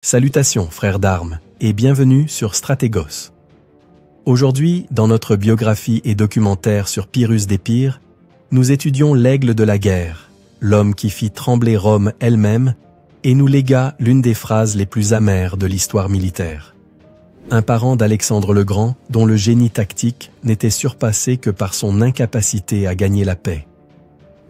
Salutations, frères d'armes, et bienvenue sur Stratégos. Aujourd'hui, dans notre biographie et documentaire sur Pyrrhus d'Épire, nous étudions l'aigle de la guerre, l'homme qui fit trembler Rome elle-même, et nous légua l'une des phrases les plus amères de l'histoire militaire. Un parent d'Alexandre le Grand, dont le génie tactique n'était surpassé que par son incapacité à gagner la paix.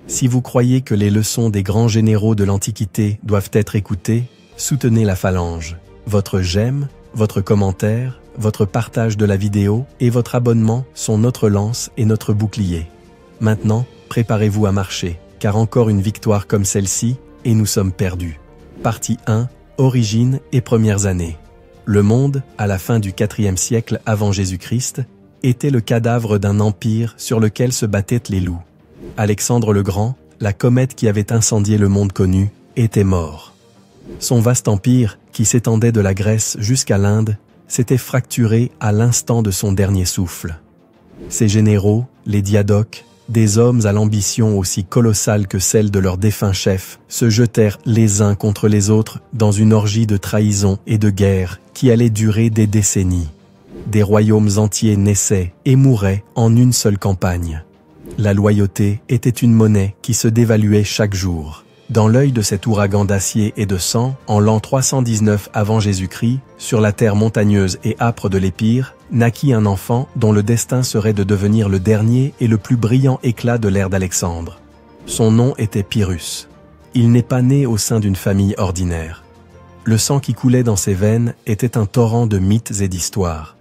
Si vous croyez que les leçons des grands généraux de l'Antiquité doivent être écoutées, soutenez la phalange. Votre j'aime, votre commentaire, votre partage de la vidéo et votre abonnement sont notre lance et notre bouclier. Maintenant, préparez-vous à marcher, car encore une victoire comme celle-ci, et nous sommes perdus. Partie 1, Origine et premières années. Le monde, à la fin du IVe siècle avant Jésus-Christ, était le cadavre d'un empire sur lequel se battaient les loups. Alexandre le Grand, la comète qui avait incendié le monde connu, était mort. Son vaste empire, qui s'étendait de la Grèce jusqu'à l'Inde, s'était fracturé à l'instant de son dernier souffle. Ses généraux, les diadoques, des hommes à l'ambition aussi colossale que celle de leur défunt chef, se jetèrent les uns contre les autres dans une orgie de trahison et de guerre qui allait durer des décennies. Des royaumes entiers naissaient et mouraient en une seule campagne. La loyauté était une monnaie qui se dévaluait chaque jour. Dans l'œil de cet ouragan d'acier et de sang, en l'an 319 avant Jésus-Christ, sur la terre montagneuse et âpre de l'Épire, naquit un enfant dont le destin serait de devenir le dernier et le plus brillant éclat de l'ère d'Alexandre. Son nom était Pyrrhus. Il n'est pas né au sein d'une famille ordinaire. Le sang qui coulait dans ses veines était un torrent de mythes et d'histoires.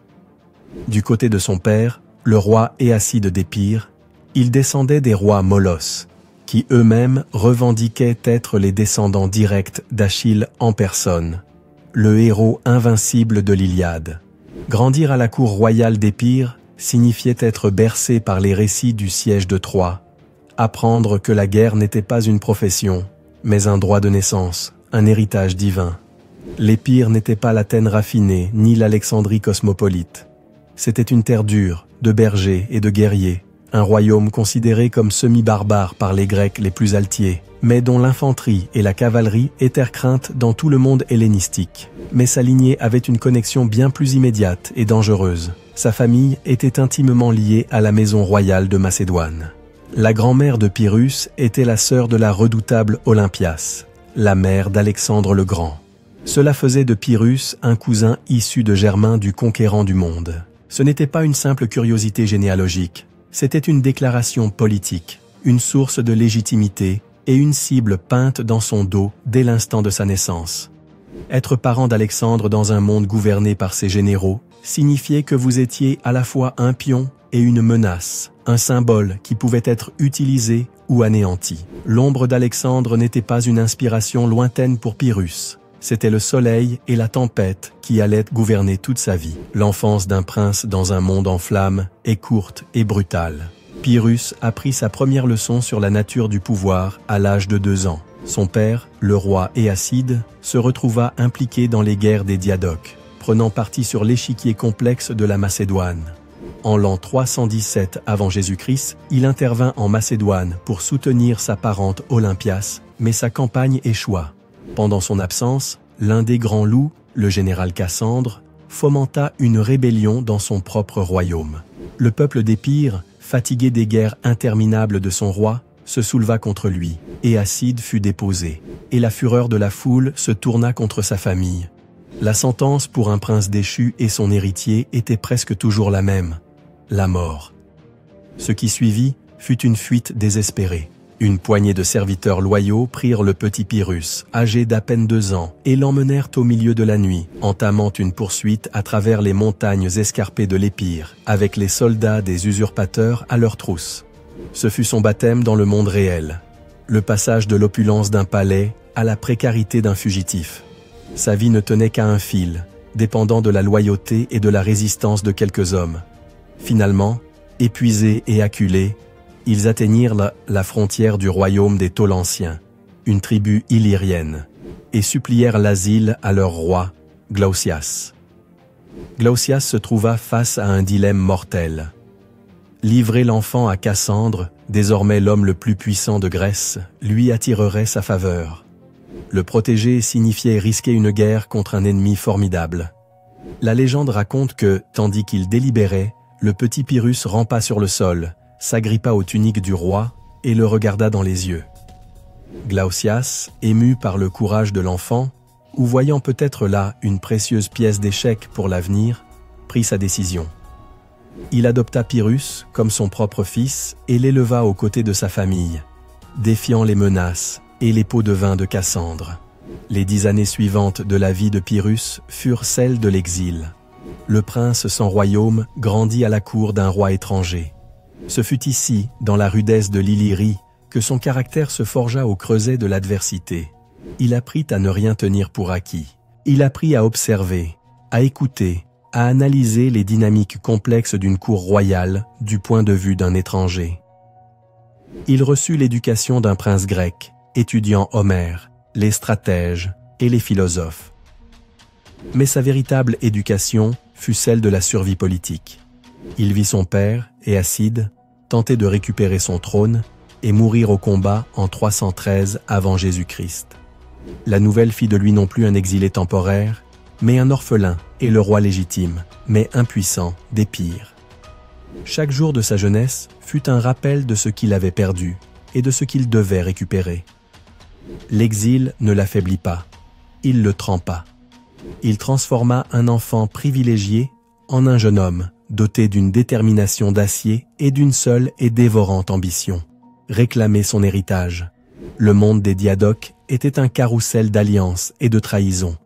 Du côté de son père, le roi Éacide d'Épire, il descendait des rois molosses, qui eux-mêmes revendiquaient être les descendants directs d'Achille en personne, le héros invincible de l'Iliade. Grandir à la cour royale d'Épire signifiait être bercé par les récits du siège de Troie, apprendre que la guerre n'était pas une profession, mais un droit de naissance, un héritage divin. L'Épire n'était pas l'Athènes raffinée, ni l'Alexandrie cosmopolite. C'était une terre dure, de bergers et de guerriers, un royaume considéré comme semi-barbare par les Grecs les plus altiers, mais dont l'infanterie et la cavalerie étaient craintes dans tout le monde hellénistique. Mais sa lignée avait une connexion bien plus immédiate et dangereuse. Sa famille était intimement liée à la maison royale de Macédoine. La grand-mère de Pyrrhus était la sœur de la redoutable Olympias, la mère d'Alexandre le Grand. Cela faisait de Pyrrhus un cousin issu de Germain du conquérant du monde. Ce n'était pas une simple curiosité généalogique. C'était une déclaration politique, une source de légitimité et une cible peinte dans son dos dès l'instant de sa naissance. Être parent d'Alexandre dans un monde gouverné par ses généraux signifiait que vous étiez à la fois un pion et une menace, un symbole qui pouvait être utilisé ou anéanti. L'ombre d'Alexandre n'était pas une inspiration lointaine pour Pyrrhus. C'était le soleil et la tempête qui allaient gouverner toute sa vie. L'enfance d'un prince dans un monde en flammes est courte et brutale. Pyrrhus apprit sa première leçon sur la nature du pouvoir à l'âge de 2 ans. Son père, le roi Éacide, se retrouva impliqué dans les guerres des diadoques, prenant parti sur l'échiquier complexe de la Macédoine. En l'an 317 avant Jésus-Christ, il intervint en Macédoine pour soutenir sa parente Olympias, mais sa campagne échoua. Pendant son absence, l'un des grands loups, le général Cassandre, fomenta une rébellion dans son propre royaume. Le peuple d'Épire, fatigué des guerres interminables de son roi, se souleva contre lui. Éacide fut déposé, et la fureur de la foule se tourna contre sa famille. La sentence pour un prince déchu et son héritier était presque toujours la même, la mort. Ce qui suivit fut une fuite désespérée. Une poignée de serviteurs loyaux prirent le petit Pyrrhus, âgé d'à peine 2 ans, et l'emmenèrent au milieu de la nuit, entamant une poursuite à travers les montagnes escarpées de l'Épire, avec les soldats des usurpateurs à leurs trousses. Ce fut son baptême dans le monde réel, le passage de l'opulence d'un palais à la précarité d'un fugitif. Sa vie ne tenait qu'à un fil, dépendant de la loyauté et de la résistance de quelques hommes. Finalement, épuisés et acculés, ils atteignirent la frontière du royaume des Tolanciens, une tribu illyrienne, et supplièrent l'asile à leur roi, Glaucias. Glaucias se trouva face à un dilemme mortel. Livrer l'enfant à Cassandre, désormais l'homme le plus puissant de Grèce, lui attirerait sa faveur. Le protéger signifiait risquer une guerre contre un ennemi formidable. La légende raconte que, tandis qu'il délibérait, le petit Pyrrhus rampa sur le sol, s'agrippa aux tuniques du roi et le regarda dans les yeux. Glaucias, ému par le courage de l'enfant, ou voyant peut-être là une précieuse pièce d'échec pour l'avenir, prit sa décision. Il adopta Pyrrhus comme son propre fils et l'éleva aux côtés de sa famille, défiant les menaces et les pots de vin de Cassandre. Les 10 années suivantes de la vie de Pyrrhus furent celles de l'exil. Le prince sans royaume grandit à la cour d'un roi étranger. Ce fut ici, dans la rudesse de l'Illyrie, que son caractère se forgea au creuset de l'adversité. Il apprit à ne rien tenir pour acquis. Il apprit à observer, à écouter, à analyser les dynamiques complexes d'une cour royale du point de vue d'un étranger. Il reçut l'éducation d'un prince grec, étudiant Homère, les stratèges et les philosophes. Mais sa véritable éducation fut celle de la survie politique. Il vit son père, Éacide, tenter de récupérer son trône et mourir au combat en 313 avant Jésus-Christ. La nouvelle fit de lui non plus un exilé temporaire, mais un orphelin et le roi légitime, mais impuissant, d'Épire. Chaque jour de sa jeunesse fut un rappel de ce qu'il avait perdu et de ce qu'il devait récupérer. L'exil ne l'affaiblit pas, il le trempa. Il transforma un enfant privilégié en un jeune homme, doté d'une détermination d'acier et d'une seule et dévorante ambition: réclamer son héritage. Le monde des Diadoques était un carrousel d'alliances et de trahisons.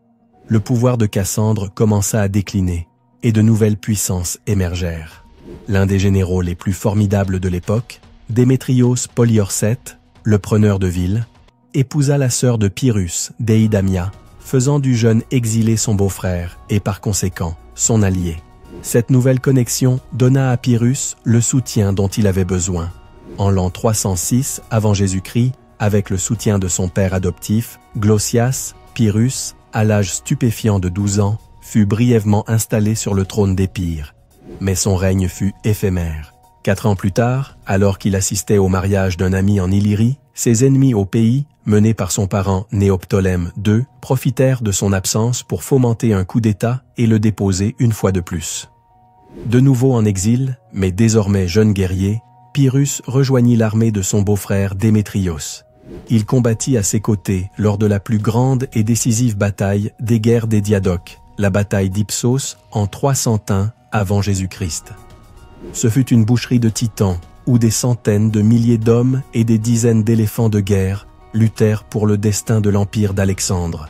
Le pouvoir de Cassandre commença à décliner, et de nouvelles puissances émergèrent. L'un des généraux les plus formidables de l'époque, Démétrios Poliorcète, le preneur de ville, épousa la sœur de Pyrrhus, Déidamia, faisant du jeune exilé son beau-frère et par conséquent son allié. Cette nouvelle connexion donna à Pyrrhus le soutien dont il avait besoin. En l'an 306 avant Jésus-Christ, avec le soutien de son père adoptif, Glaucias, Pyrrhus, à l'âge stupéfiant de 12 ans, fut brièvement installé sur le trône d'Épire. Mais son règne fut éphémère. 4 ans plus tard, alors qu'il assistait au mariage d'un ami en Illyrie, ses ennemis au pays, menés par son parent Néoptolème II, profitèrent de son absence pour fomenter un coup d'État et le déposer une fois de plus. De nouveau en exil, mais désormais jeune guerrier, Pyrrhus rejoignit l'armée de son beau-frère Démétrios. Il combattit à ses côtés lors de la plus grande et décisive bataille des guerres des Diadoques, la bataille d'Ipsos en 301 avant Jésus-Christ. Ce fut une boucherie de titans où des centaines de milliers d'hommes et des dizaines d'éléphants de guerre luttèrent pour le destin de l'empire d'Alexandre.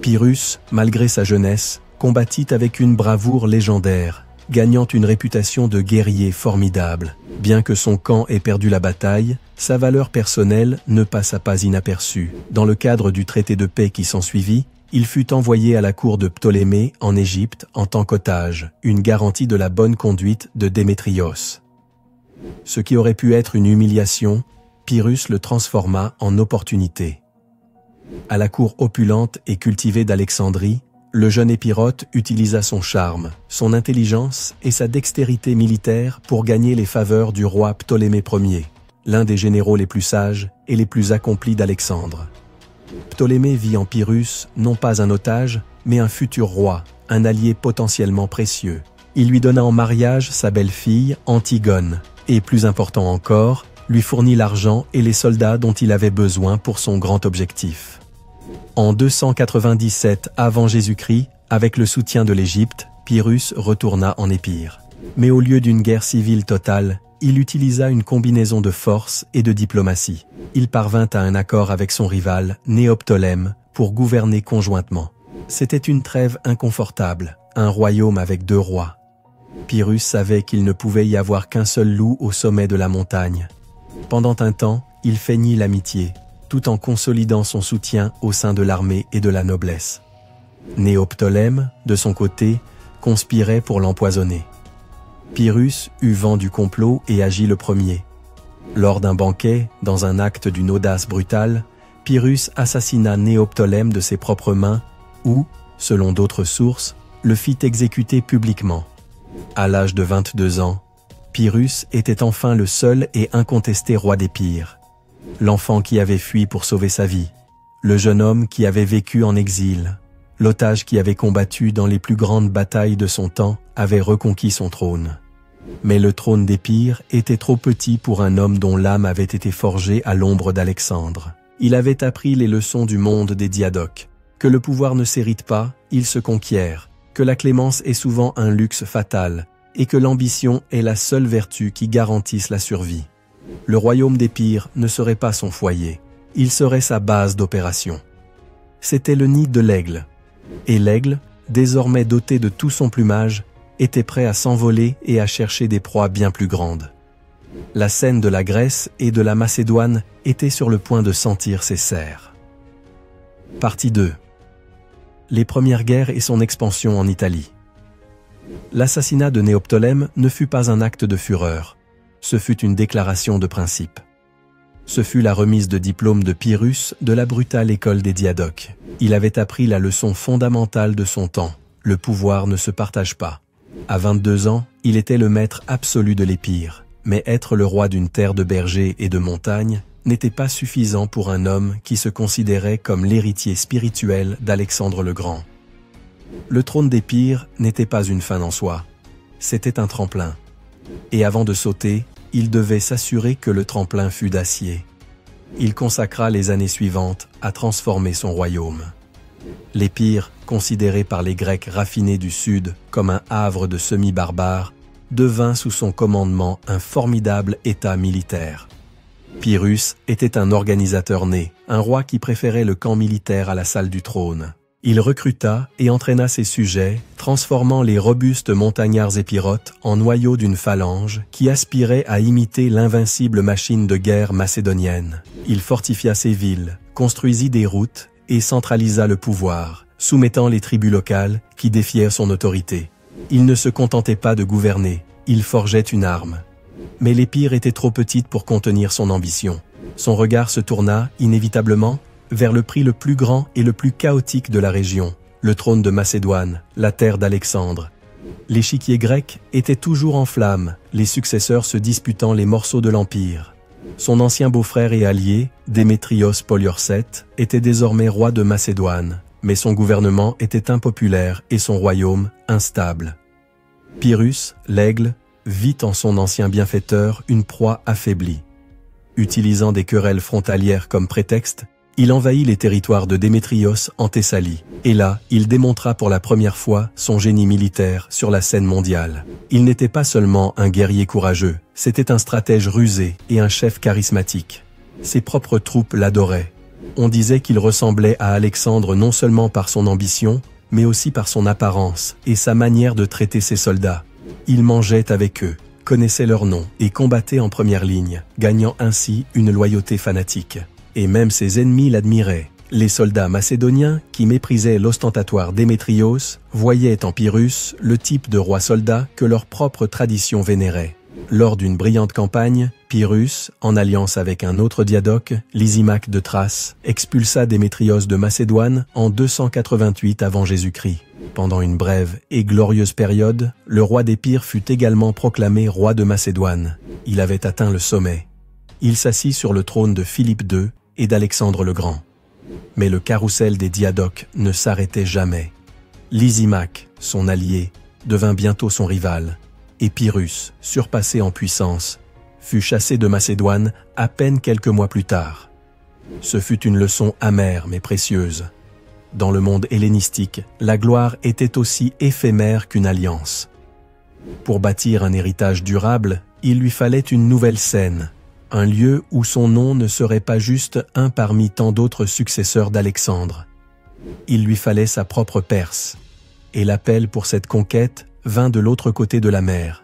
Pyrrhus, malgré sa jeunesse, combattit avec une bravoure légendaire, gagnant une réputation de guerrier formidable. Bien que son camp ait perdu la bataille, sa valeur personnelle ne passa pas inaperçue. Dans le cadre du traité de paix qui s'ensuivit, il fut envoyé à la cour de Ptolémée en Égypte en tant qu'otage, une garantie de la bonne conduite de Démétrios. Ce qui aurait pu être une humiliation, Pyrrhus le transforma en opportunité. À la cour opulente et cultivée d'Alexandrie, le jeune Épirote utilisa son charme, son intelligence et sa dextérité militaire pour gagner les faveurs du roi Ptolémée Ier, l'un des généraux les plus sages et les plus accomplis d'Alexandre. Ptolémée vit en Pyrrhus non pas un otage, mais un futur roi, un allié potentiellement précieux. Il lui donna en mariage sa belle-fille, Antigone, et plus important encore, lui fournit l'argent et les soldats dont il avait besoin pour son grand objectif. En 297 avant Jésus-Christ, avec le soutien de l'Égypte, Pyrrhus retourna en Épire. Mais au lieu d'une guerre civile totale, il utilisa une combinaison de force et de diplomatie. Il parvint à un accord avec son rival, Néoptolème, pour gouverner conjointement. C'était une trêve inconfortable, un royaume avec 2 rois. Pyrrhus savait qu'il ne pouvait y avoir qu'un seul loup au sommet de la montagne. Pendant un temps, il feignit l'amitié, tout en consolidant son soutien au sein de l'armée et de la noblesse. Néoptolème, de son côté, conspirait pour l'empoisonner. Pyrrhus eut vent du complot et agit le premier. Lors d'un banquet, dans un acte d'une audace brutale, Pyrrhus assassina Néoptolème de ses propres mains ou, selon d'autres sources, le fit exécuter publiquement. À l'âge de 22 ans, Pyrrhus était enfin le seul et incontesté roi d'Épire. L'enfant qui avait fui pour sauver sa vie, le jeune homme qui avait vécu en exil, l'otage qui avait combattu dans les plus grandes batailles de son temps, avait reconquis son trône. Mais le trône d'Épire était trop petit pour un homme dont l'âme avait été forgée à l'ombre d'Alexandre. Il avait appris les leçons du monde des Diadoques, que le pouvoir ne s'hérite pas, il se conquiert, que la clémence est souvent un luxe fatal, et que l'ambition est la seule vertu qui garantisse la survie. Le royaume d'Épire ne serait pas son foyer, il serait sa base d'opération. C'était le nid de l'aigle, et l'aigle, désormais doté de tout son plumage, était prêt à s'envoler et à chercher des proies bien plus grandes. La scène de la Grèce et de la Macédoine était sur le point de sentir ses serres. Partie 2. Les premières guerres et son expansion en Italie. L'assassinat de Néoptolème ne fut pas un acte de fureur, ce fut une déclaration de principe. Ce fut la remise de diplôme de Pyrrhus de la brutale école des Diadoques. Il avait appris la leçon fondamentale de son temps, le pouvoir ne se partage pas. À 22 ans, il était le maître absolu de l'Épire, mais être le roi d'une terre de bergers et de montagnes n'était pas suffisant pour un homme qui se considérait comme l'héritier spirituel d'Alexandre le Grand. Le trône d'Épire n'était pas une fin en soi, c'était un tremplin. Et avant de sauter, il devait s'assurer que le tremplin fût d'acier. Il consacra les années suivantes à transformer son royaume. L'Épire, considéré par les Grecs raffinés du Sud comme un havre de semi-barbares, devint sous son commandement un formidable état militaire. Pyrrhus était un organisateur né, un roi qui préférait le camp militaire à la salle du trône. Il recruta et entraîna ses sujets, transformant les robustes montagnards épirotes en noyaux d'une phalange qui aspirait à imiter l'invincible machine de guerre macédonienne. Il fortifia ses villes, construisit des routes et centralisa le pouvoir, soumettant les tribus locales qui défièrent son autorité. Il ne se contentait pas de gouverner, il forgeait une arme. Mais l'Épire était trop petite pour contenir son ambition. Son regard se tourna, inévitablement, vers le prix le plus grand et le plus chaotique de la région, le trône de Macédoine, la terre d'Alexandre. L'échiquier grec était toujours en flammes, les successeurs se disputant les morceaux de l'Empire. Son ancien beau-frère et allié, Démétrios Poliorcète, était désormais roi de Macédoine, mais son gouvernement était impopulaire et son royaume instable. Pyrrhus, l'aigle, vit en son ancien bienfaiteur une proie affaiblie. Utilisant des querelles frontalières comme prétexte, il envahit les territoires de Démétrios en Thessalie, et là, il démontra pour la première fois son génie militaire sur la scène mondiale. Il n'était pas seulement un guerrier courageux, c'était un stratège rusé et un chef charismatique. Ses propres troupes l'adoraient. On disait qu'il ressemblait à Alexandre non seulement par son ambition, mais aussi par son apparence et sa manière de traiter ses soldats. Il mangeait avec eux, connaissait leurs noms et combattait en première ligne, gagnant ainsi une loyauté fanatique. Et même ses ennemis l'admiraient. Les soldats macédoniens, qui méprisaient l'ostentatoire Démétrios, voyaient en Pyrrhus le type de roi-soldat que leur propre tradition vénérait. Lors d'une brillante campagne, Pyrrhus, en alliance avec un autre diadoque, Lysimaque de Thrace, expulsa Démétrios de Macédoine en 288 avant Jésus-Christ. Pendant une brève et glorieuse période, le roi d'Épire fut également proclamé roi de Macédoine. Il avait atteint le sommet. Il s'assit sur le trône de Philippe II et d'Alexandre le Grand. Mais le carrousel des diadoques ne s'arrêtait jamais. Lysimaque, son allié, devint bientôt son rival, et Pyrrhus, surpassé en puissance, fut chassé de Macédoine à peine quelques mois plus tard. Ce fut une leçon amère mais précieuse. Dans le monde hellénistique, la gloire était aussi éphémère qu'une alliance. Pour bâtir un héritage durable, il lui fallait une nouvelle scène, un lieu où son nom ne serait pas juste un parmi tant d'autres successeurs d'Alexandre. Il lui fallait sa propre Perse, et l'appel pour cette conquête vint de l'autre côté de la mer.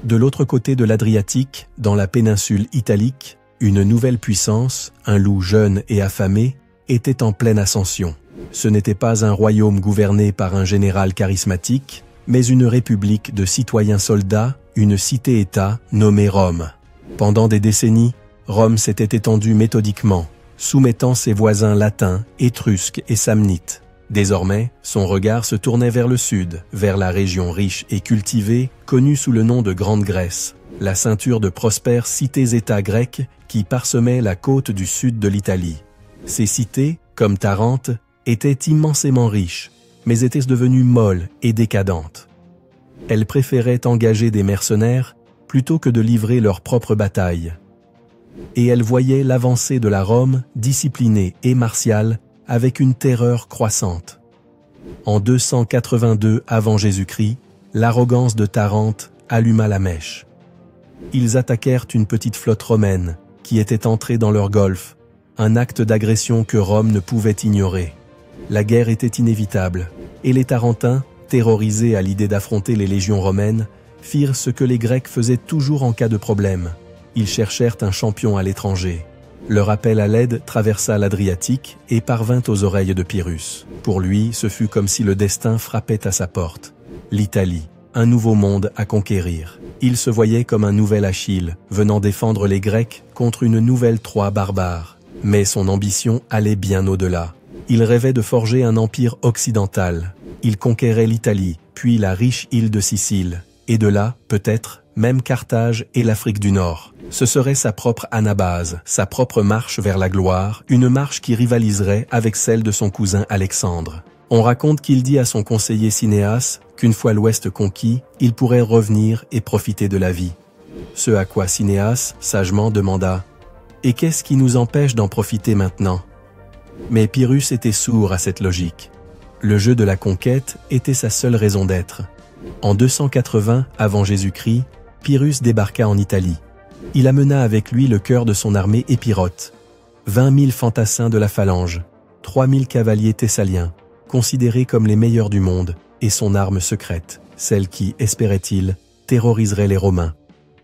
De l'autre côté de l'Adriatique, dans la péninsule italique, une nouvelle puissance, un loup jeune et affamé, était en pleine ascension. Ce n'était pas un royaume gouverné par un général charismatique, mais une république de citoyens soldats, une cité-État nommée Rome. Pendant des décennies, Rome s'était étendue méthodiquement, soumettant ses voisins latins, étrusques et samnites. Désormais, son regard se tournait vers le sud, vers la région riche et cultivée, connue sous le nom de Grande Grèce, la ceinture de prospères cités-États grecques qui parsemaient la côte du sud de l'Italie. Ces cités, comme Tarente, était immensément riche, mais était devenue molle et décadente. Elle préférait engager des mercenaires plutôt que de livrer leur propre bataille. Et elle voyait l'avancée de la Rome disciplinée et martiale avec une terreur croissante. En 282 avant Jésus-Christ, l'arrogance de Tarente alluma la mèche. Ils attaquèrent une petite flotte romaine qui était entrée dans leur golfe, un acte d'agression que Rome ne pouvait ignorer. La guerre était inévitable, et les Tarentins, terrorisés à l'idée d'affronter les légions romaines, firent ce que les Grecs faisaient toujours en cas de problème. Ils cherchèrent un champion à l'étranger. Leur appel à l'aide traversa l'Adriatique et parvint aux oreilles de Pyrrhus. Pour lui, ce fut comme si le destin frappait à sa porte. L'Italie, un nouveau monde à conquérir. Il se voyait comme un nouvel Achille, venant défendre les Grecs contre une nouvelle Troie barbare. Mais son ambition allait bien au-delà. Il rêvait de forger un empire occidental. Il conquérait l'Italie, puis la riche île de Sicile, et de là, peut-être, même Carthage et l'Afrique du Nord. Ce serait sa propre anabase, sa propre marche vers la gloire, une marche qui rivaliserait avec celle de son cousin Alexandre. On raconte qu'il dit à son conseiller Cinéas qu'une fois l'Ouest conquis, il pourrait revenir et profiter de la vie. Ce à quoi Cinéas sagement demanda « Et qu'est-ce qui nous empêche d'en profiter maintenant ?» Mais Pyrrhus était sourd à cette logique. Le jeu de la conquête était sa seule raison d'être. En 280 avant Jésus-Christ, Pyrrhus débarqua en Italie. Il amena avec lui le cœur de son armée épirote, 20 000 fantassins de la phalange, 3 000 cavaliers thessaliens, considérés comme les meilleurs du monde, et son arme secrète, celle qui, espérait-il, terroriserait les Romains,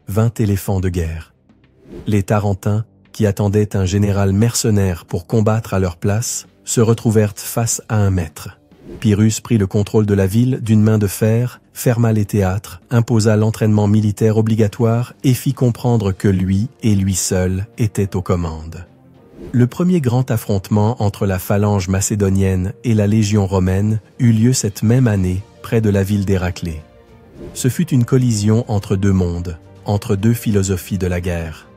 20 éléphants de guerre. Les Tarentins, qui attendaient un général mercenaire pour combattre à leur place, se retrouvèrent face à un maître. Pyrrhus prit le contrôle de la ville d'une main de fer, ferma les théâtres, imposa l'entraînement militaire obligatoire et fit comprendre que lui, et lui seul, était aux commandes. Le premier grand affrontement entre la phalange macédonienne et la légion romaine eut lieu cette même année, près de la ville d'Héraclée. Ce fut une collision entre deux mondes, entre deux philosophies de la guerre.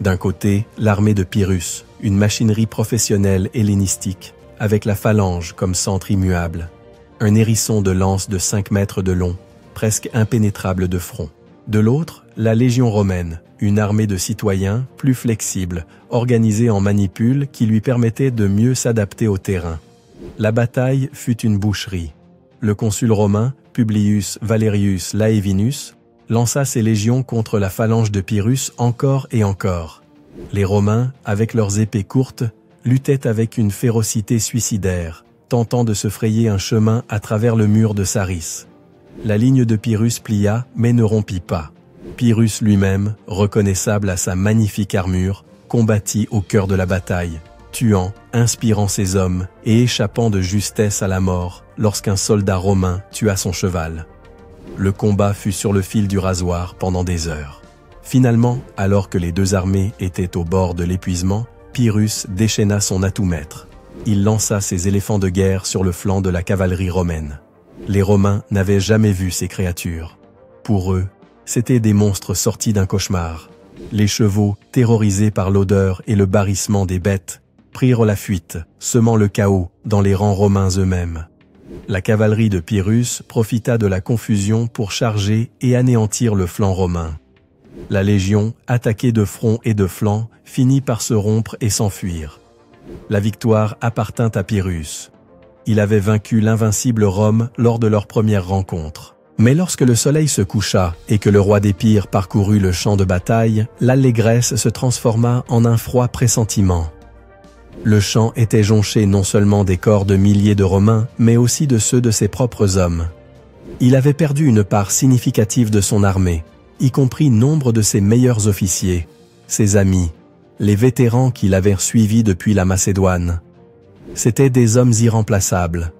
D'un côté, l'armée de Pyrrhus, une machinerie professionnelle hellénistique, avec la phalange comme centre immuable, un hérisson de lance de 5 mètres de long, presque impénétrable de front. De l'autre, la légion romaine, une armée de citoyens plus flexible, organisée en manipules qui lui permettaient de mieux s'adapter au terrain. La bataille fut une boucherie. Le consul romain, Publius Valerius Laevinus, lança ses légions contre la phalange de Pyrrhus encore et encore. Les Romains, avec leurs épées courtes, luttaient avec une férocité suicidaire, tentant de se frayer un chemin à travers le mur de Saris. La ligne de Pyrrhus plia, mais ne rompit pas. Pyrrhus lui-même, reconnaissable à sa magnifique armure, combattit au cœur de la bataille, tuant, inspirant ses hommes et échappant de justesse à la mort lorsqu'un soldat romain tua son cheval. Le combat fut sur le fil du rasoir pendant des heures. Finalement, alors que les deux armées étaient au bord de l'épuisement, Pyrrhus déchaîna son atout maître. Il lança ses éléphants de guerre sur le flanc de la cavalerie romaine. Les Romains n'avaient jamais vu ces créatures. Pour eux, c'étaient des monstres sortis d'un cauchemar. Les chevaux, terrorisés par l'odeur et le barrissement des bêtes, prirent la fuite, semant le chaos dans les rangs romains eux-mêmes. La cavalerie de Pyrrhus profita de la confusion pour charger et anéantir le flanc romain. La légion, attaquée de front et de flanc, finit par se rompre et s'enfuir. La victoire appartint à Pyrrhus. Il avait vaincu l'invincible Rome lors de leur première rencontre. Mais lorsque le soleil se coucha et que le roi d'Épire parcourut le champ de bataille, l'allégresse se transforma en un froid pressentiment. Le champ était jonché non seulement des corps de milliers de Romains, mais aussi de ceux de ses propres hommes. Il avait perdu une part significative de son armée, y compris nombre de ses meilleurs officiers, ses amis, les vétérans qui l'avaient suivi depuis la Macédoine. C'étaient des hommes irremplaçables.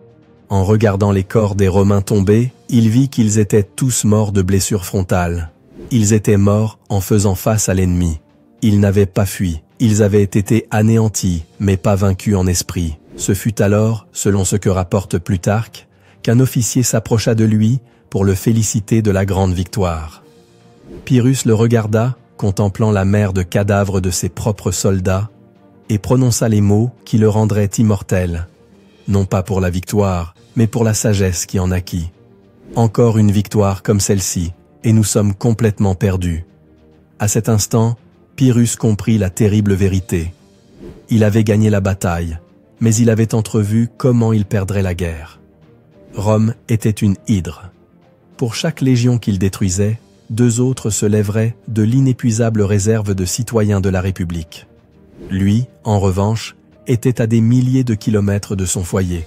En regardant les corps des Romains tombés, il vit qu'ils étaient tous morts de blessures frontales. Ils étaient morts en faisant face à l'ennemi. Ils n'avaient pas fui, ils avaient été anéantis, mais pas vaincus en esprit. Ce fut alors, selon ce que rapporte Plutarque, qu'un officier s'approcha de lui pour le féliciter de la grande victoire. Pyrrhus le regarda, contemplant la mer de cadavres de ses propres soldats, et prononça les mots qui le rendraient immortel. Non pas pour la victoire, mais pour la sagesse qui en naquit. Encore une victoire comme celle-ci, et nous sommes complètement perdus. À cet instant, Pyrrhus comprit la terrible vérité. Il avait gagné la bataille, mais il avait entrevu comment il perdrait la guerre. Rome était une hydre. Pour chaque légion qu'il détruisait, 2 autres se lèveraient de l'inépuisable réserve de citoyens de la République. Lui, en revanche, était à des milliers de kilomètres de son foyer,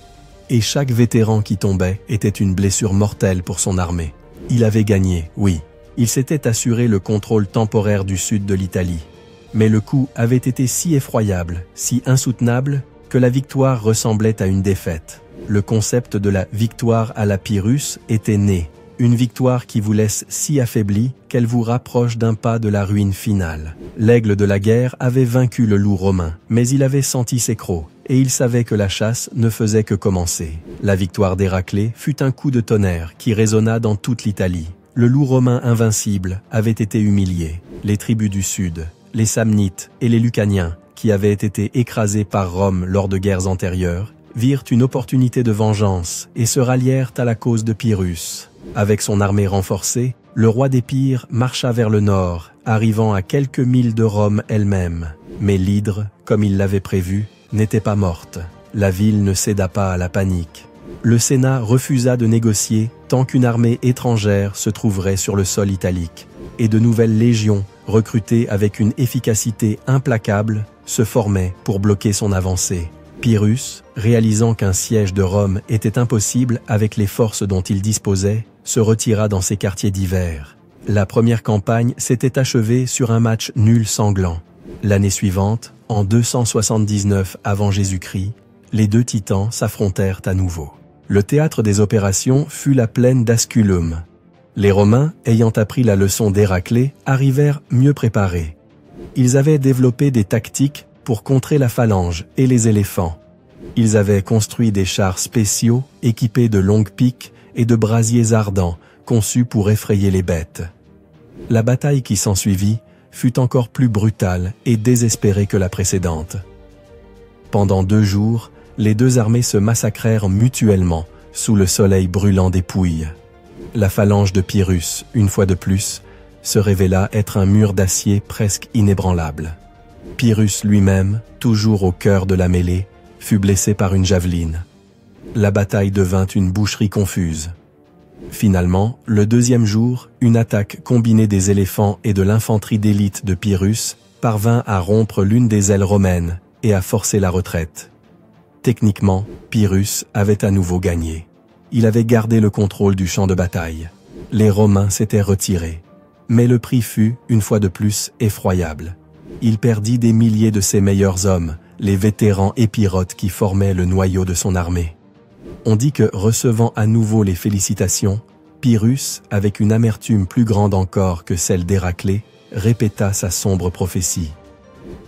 et chaque vétéran qui tombait était une blessure mortelle pour son armée. Il avait gagné, oui. Il s'était assuré le contrôle temporaire du sud de l'Italie. Mais le coup avait été si effroyable, si insoutenable, que la victoire ressemblait à une défaite. Le concept de la victoire à la Pyrrhus était né. Une victoire qui vous laisse si affaibli qu'elle vous rapproche d'un pas de la ruine finale. L'aigle de la guerre avait vaincu le loup romain, mais il avait senti ses crocs, et il savait que la chasse ne faisait que commencer. La victoire d'Héraclée fut un coup de tonnerre qui résonna dans toute l'Italie. Le loup romain invincible avait été humilié. Les tribus du sud, les Samnites et les Lucaniens, qui avaient été écrasés par Rome lors de guerres antérieures, virent une opportunité de vengeance et se rallièrent à la cause de Pyrrhus. Avec son armée renforcée, le roi d'Épire marcha vers le nord, arrivant à quelques milles de Rome elle-même. Mais l'hydre, comme il l'avait prévu, n'était pas morte. La ville ne céda pas à la panique. Le Sénat refusa de négocier tant qu'une armée étrangère se trouverait sur le sol italique, et de nouvelles légions, recrutées avec une efficacité implacable, se formaient pour bloquer son avancée. Pyrrhus, réalisant qu'un siège de Rome était impossible avec les forces dont il disposait, se retira dans ses quartiers d'hiver. La première campagne s'était achevée sur un match nul sanglant. L'année suivante, en 279 avant Jésus-Christ, les 2 titans s'affrontèrent à nouveau. Le théâtre des opérations fut la plaine d'Asculum. Les Romains, ayant appris la leçon d'Héraclée, arrivèrent mieux préparés. Ils avaient développé des tactiques pour contrer la phalange et les éléphants. Ils avaient construit des chars spéciaux équipés de longues piques et de brasiers ardents conçus pour effrayer les bêtes. La bataille qui s'ensuivit fut encore plus brutale et désespérée que la précédente. Pendant 2 jours, les 2 armées se massacrèrent mutuellement sous le soleil brûlant des Pouilles. La phalange de Pyrrhus, une fois de plus, se révéla être un mur d'acier presque inébranlable. Pyrrhus lui-même, toujours au cœur de la mêlée, fut blessé par une javeline. La bataille devint une boucherie confuse. Finalement, le 2e jour, une attaque combinée des éléphants et de l'infanterie d'élite de Pyrrhus parvint à rompre l'une des ailes romaines et à forcer la retraite. Techniquement, Pyrrhus avait à nouveau gagné. Il avait gardé le contrôle du champ de bataille. Les Romains s'étaient retirés. Mais le prix fut, une fois de plus, effroyable. Il perdit des milliers de ses meilleurs hommes, les vétérans épirotes qui formaient le noyau de son armée. On dit que, recevant à nouveau les félicitations, Pyrrhus, avec une amertume plus grande encore que celle d'Héraclée, répéta sa sombre prophétie.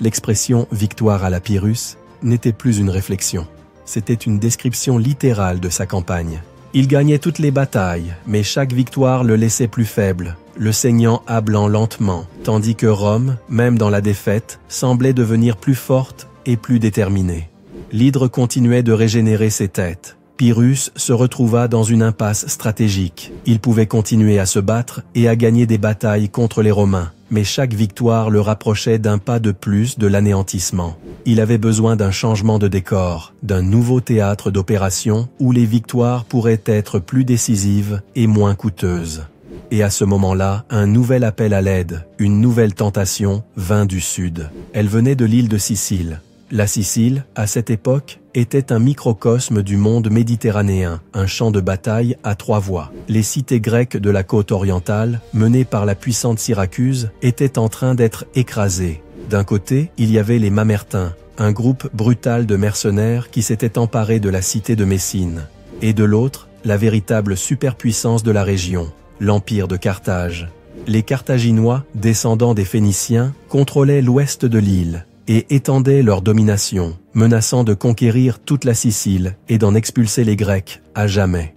L'expression « victoire à la Pyrrhus » n'était plus une réflexion. C'était une description littérale de sa campagne. Il gagnait toutes les batailles, mais chaque victoire le laissait plus faible, le saignant hablant lentement, tandis que Rome, même dans la défaite, semblait devenir plus forte et plus déterminée. L'hydre continuait de régénérer ses têtes. Pyrrhus se retrouva dans une impasse stratégique. Il pouvait continuer à se battre et à gagner des batailles contre les Romains, mais chaque victoire le rapprochait d'un pas de plus de l'anéantissement. Il avait besoin d'un changement de décor, d'un nouveau théâtre d'opération où les victoires pourraient être plus décisives et moins coûteuses. Et à ce moment-là, un nouvel appel à l'aide, une nouvelle tentation vint du sud. Elle venait de l'île de Sicile. La Sicile, à cette époque, était un microcosme du monde méditerranéen, un champ de bataille à 3 voies. Les cités grecques de la côte orientale, menées par la puissante Syracuse, étaient en train d'être écrasées. D'un côté, il y avait les Mamertins, un groupe brutal de mercenaires qui s'était emparé de la cité de Messine. Et de l'autre, la véritable superpuissance de la région, l'Empire de Carthage. Les Carthaginois, descendants des Phéniciens, contrôlaient l'ouest de l'île et étendaient leur domination, menaçant de conquérir toute la Sicile et d'en expulser les Grecs à jamais.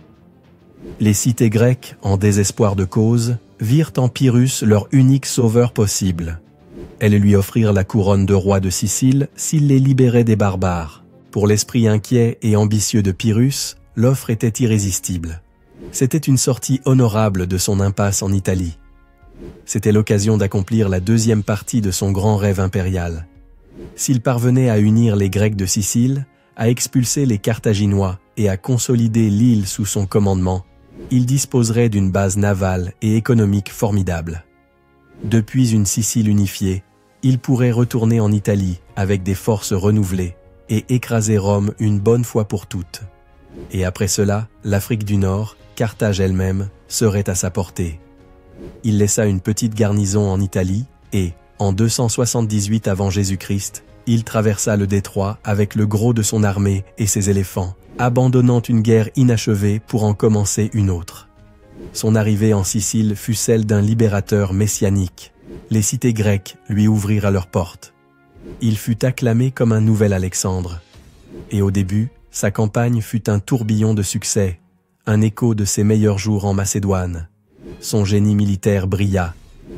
Les cités grecques, en désespoir de cause, virent en Pyrrhus leur unique sauveur possible. Elles lui offrirent la couronne de roi de Sicile s'il les libérait des barbares. Pour l'esprit inquiet et ambitieux de Pyrrhus, l'offre était irrésistible. C'était une sortie honorable de son impasse en Italie. C'était l'occasion d'accomplir la deuxième partie de son grand rêve impérial. S'il parvenait à unir les Grecs de Sicile, à expulser les Carthaginois et à consolider l'île sous son commandement, il disposerait d'une base navale et économique formidable. Depuis une Sicile unifiée, il pourrait retourner en Italie avec des forces renouvelées et écraser Rome une bonne fois pour toutes. Et après cela, l'Afrique du Nord, Carthage elle-même, serait à sa portée. Il laissa une petite garnison en Italie et, en 278 avant Jésus-Christ, il traversa le détroit avec le gros de son armée et ses éléphants, abandonnant une guerre inachevée pour en commencer une autre. Son arrivée en Sicile fut celle d'un libérateur messianique. Les cités grecques lui ouvrirent à leurs portes. Il fut acclamé comme un nouvel Alexandre. Et au début, sa campagne fut un tourbillon de succès, un écho de ses meilleurs jours en Macédoine. Son génie militaire brilla.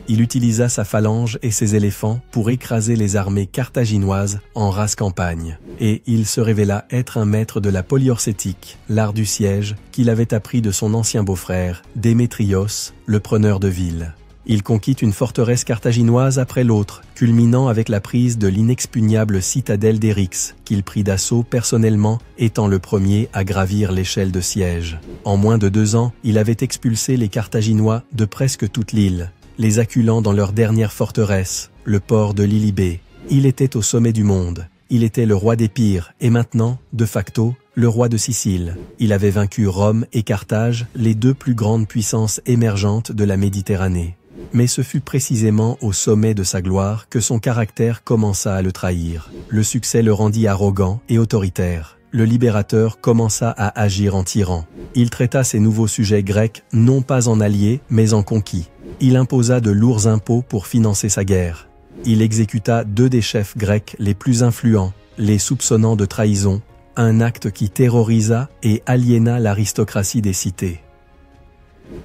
Il utilisa sa phalange et ses éléphants pour écraser les armées carthaginoises en rase campagne. Et il se révéla être un maître de la poliorcétique, l'art du siège, qu'il avait appris de son ancien beau-frère, Démétrios, le preneur de ville. Il conquit une forteresse carthaginoise après l'autre, culminant avec la prise de l'inexpugnable citadelle d'Eryx, qu'il prit d'assaut personnellement, étant le premier à gravir l'échelle de siège. En moins de 2 ans, il avait expulsé les Carthaginois de presque toute l'île, les acculant dans leur dernière forteresse, le port de Lilybée. Il était au sommet du monde. Il était le roi d'Épire et maintenant, de facto, le roi de Sicile. Il avait vaincu Rome et Carthage, les 2 plus grandes puissances émergentes de la Méditerranée. Mais ce fut précisément au sommet de sa gloire que son caractère commença à le trahir. Le succès le rendit arrogant et autoritaire. Le libérateur commença à agir en tyran. Il traita ses nouveaux sujets grecs non pas en alliés, mais en conquis. Il imposa de lourds impôts pour financer sa guerre. Il exécuta 2 des chefs grecs les plus influents, les soupçonnant de trahison, un acte qui terrorisa et aliéna l'aristocratie des cités.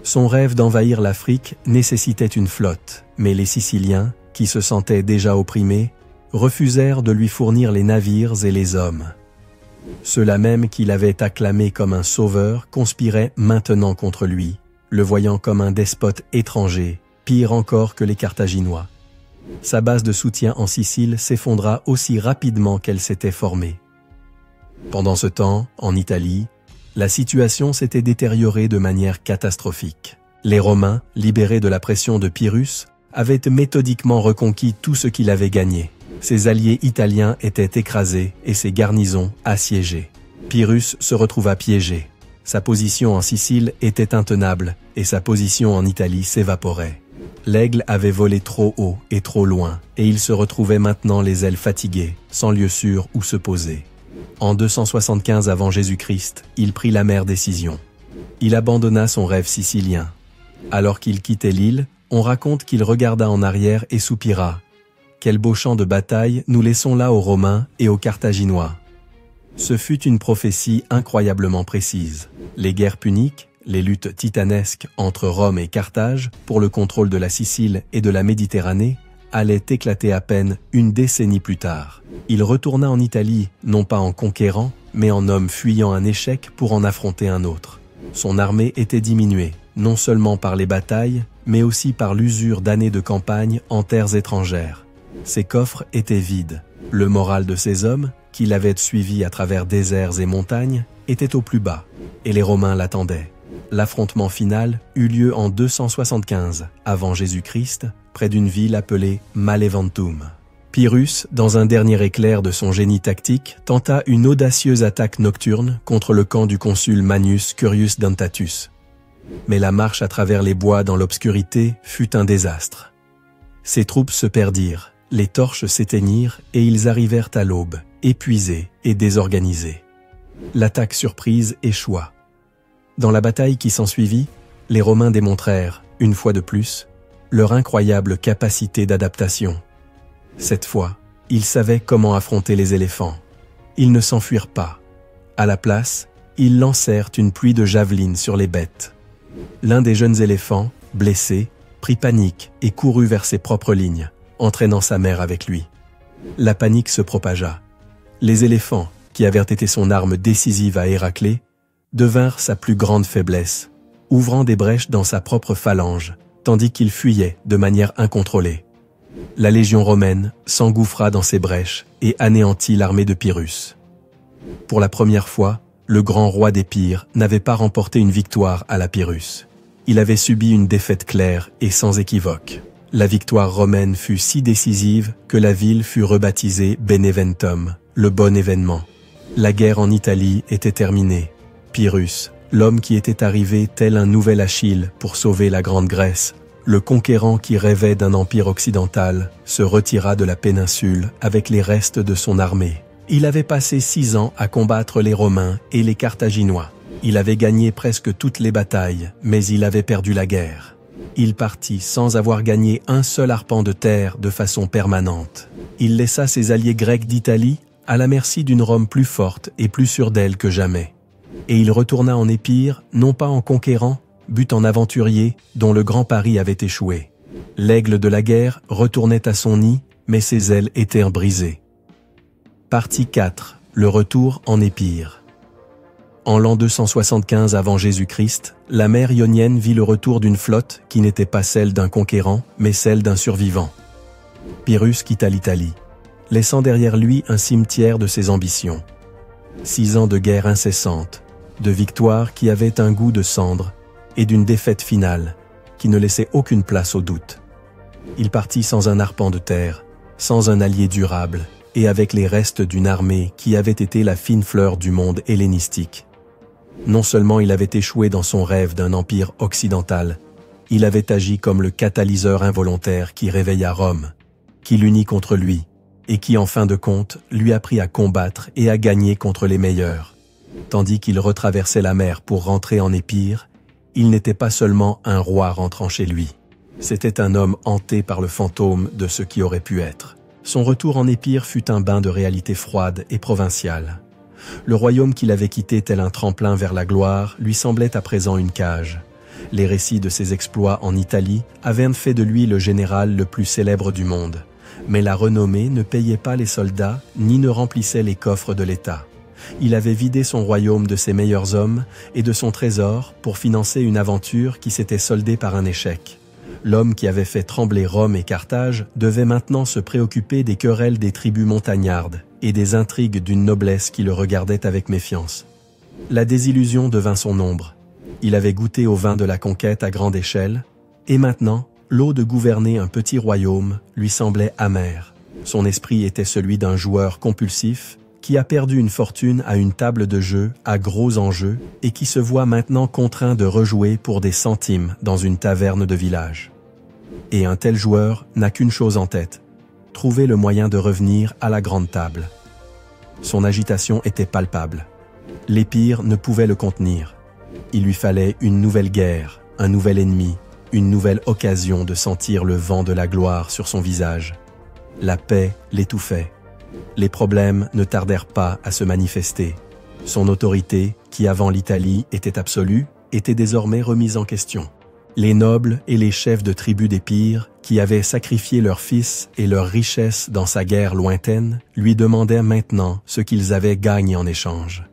Son rêve d'envahir l'Afrique nécessitait une flotte, mais les Siciliens, qui se sentaient déjà opprimés, refusèrent de lui fournir les navires et les hommes. Ceux-là même qu'il avait acclamé comme un sauveur conspiraient maintenant contre lui, le voyant comme un despote étranger, pire encore que les Carthaginois. Sa base de soutien en Sicile s'effondra aussi rapidement qu'elle s'était formée. Pendant ce temps, en Italie, la situation s'était détériorée de manière catastrophique. Les Romains, libérés de la pression de Pyrrhus, avaient méthodiquement reconquis tout ce qu'il avait gagné. Ses alliés italiens étaient écrasés et ses garnisons assiégées. Pyrrhus se retrouva piégé. Sa position en Sicile était intenable et sa position en Italie s'évaporait. L'aigle avait volé trop haut et trop loin et il se retrouvait maintenant les ailes fatiguées, sans lieu sûr où se poser. En 275 avant Jésus-Christ, il prit l'amère décision. Il abandonna son rêve sicilien. Alors qu'il quittait l'île, on raconte qu'il regarda en arrière et soupira. Quel beau champ de bataille nous laissons là aux Romains et aux Carthaginois. Ce fut une prophétie incroyablement précise. Les guerres puniques, les luttes titanesques entre Rome et Carthage pour le contrôle de la Sicile et de la Méditerranée allait éclater à peine une décennie plus tard. Il retourna en Italie, non pas en conquérant, mais en homme fuyant un échec pour en affronter un autre. Son armée était diminuée, non seulement par les batailles, mais aussi par l'usure d'années de campagne en terres étrangères. Ses coffres étaient vides. Le moral de ses hommes, qui l'avaient suivi à travers déserts et montagnes, était au plus bas, et les Romains l'attendaient. L'affrontement final eut lieu en 275 avant Jésus-Christ, près d'une ville appelée Maleventum. Pyrrhus, dans un dernier éclair de son génie tactique, tenta une audacieuse attaque nocturne contre le camp du consul Manius Curius Dentatus. Mais la marche à travers les bois dans l'obscurité fut un désastre. Ses troupes se perdirent, les torches s'éteignirent et ils arrivèrent à l'aube, épuisés et désorganisés. L'attaque surprise échoua. Dans la bataille qui s'ensuivit, les Romains démontrèrent, une fois de plus, leur incroyable capacité d'adaptation. Cette fois, ils savaient comment affronter les éléphants. Ils ne s'enfuirent pas. À la place, ils lancèrent une pluie de javelines sur les bêtes. L'un des jeunes éléphants, blessé, prit panique et courut vers ses propres lignes. entraînant sa mère avec lui. La panique se propagea. Les éléphants, qui avaient été son arme décisive à Héraclée, devinrent sa plus grande faiblesse, ouvrant des brèches dans sa propre phalange, tandis qu'il fuyait de manière incontrôlée. La légion romaine s'engouffra dans ces brèches et anéantit l'armée de Pyrrhus. Pour la première fois, le grand roi d'Épire n'avait pas remporté une victoire à la Pyrrhus. Il avait subi une défaite claire et sans équivoque. La victoire romaine fut si décisive que la ville fut rebaptisée Beneventum, le bon événement. La guerre en Italie était terminée. Pyrrhus, l'homme qui était arrivé tel un nouvel Achille pour sauver la Grande Grèce, le conquérant qui rêvait d'un empire occidental, se retira de la péninsule avec les restes de son armée. Il avait passé 6 ans à combattre les Romains et les Carthaginois. Il avait gagné presque toutes les batailles, mais il avait perdu la guerre. Il partit sans avoir gagné un seul arpent de terre de façon permanente. Il laissa ses alliés grecs d'Italie à la merci d'une Rome plus forte et plus sûre d'elle que jamais. Et il retourna en Épire, non pas en conquérant, but en aventurier dont le grand pari avait échoué. L'aigle de la guerre retournait à son nid, mais ses ailes étaient brisées. Partie 4. Le retour en Épire. En l'an 275 avant Jésus-Christ, la mer Ionienne vit le retour d'une flotte qui n'était pas celle d'un conquérant, mais celle d'un survivant. Pyrrhus quitta l'Italie, laissant derrière lui un cimetière de ses ambitions. 6 ans de guerre incessante, de victoires qui avaient un goût de cendre, et d'une défaite finale, qui ne laissait aucune place au doute. Il partit sans un arpent de terre, sans un allié durable, et avec les restes d'une armée qui avait été la fine fleur du monde hellénistique. Non seulement il avait échoué dans son rêve d'un empire occidental, il avait agi comme le catalyseur involontaire qui réveilla Rome, qui l'unit contre lui, et qui en fin de compte lui apprit à combattre et à gagner contre les meilleurs. Tandis qu'il retraversait la mer pour rentrer en Épire, il n'était pas seulement un roi rentrant chez lui. C'était un homme hanté par le fantôme de ce qui aurait pu être. Son retour en Épire fut un bain de réalité froide et provinciale. Le royaume qu'il avait quitté tel un tremplin vers la gloire lui semblait à présent une cage. Les récits de ses exploits en Italie avaient fait de lui le général le plus célèbre du monde. Mais la renommée ne payait pas les soldats ni ne remplissait les coffres de l'État. Il avait vidé son royaume de ses meilleurs hommes et de son trésor pour financer une aventure qui s'était soldée par un échec. L'homme qui avait fait trembler Rome et Carthage devait maintenant se préoccuper des querelles des tribus montagnardes et des intrigues d'une noblesse qui le regardait avec méfiance. La désillusion devint son ombre. Il avait goûté au vin de la conquête à grande échelle, et maintenant, l'eau de gouverner un petit royaume lui semblait amère. Son esprit était celui d'un joueur compulsif qui a perdu une fortune à une table de jeu à gros enjeux et qui se voit maintenant contraint de rejouer pour des centimes dans une taverne de village. Et un tel joueur n'a qu'une chose en tête, trouver le moyen de revenir à la grande table. Son agitation était palpable. L'Épire ne pouvait le contenir. Il lui fallait une nouvelle guerre, un nouvel ennemi, une nouvelle occasion de sentir le vent de la gloire sur son visage. La paix l'étouffait. Les problèmes ne tardèrent pas à se manifester. Son autorité, qui avant l'Italie était absolue, était désormais remise en question. Les nobles et les chefs de tribus d'Épire, qui avaient sacrifié leurs fils et leurs richesses dans sa guerre lointaine, lui demandaient maintenant ce qu'ils avaient gagné en échange.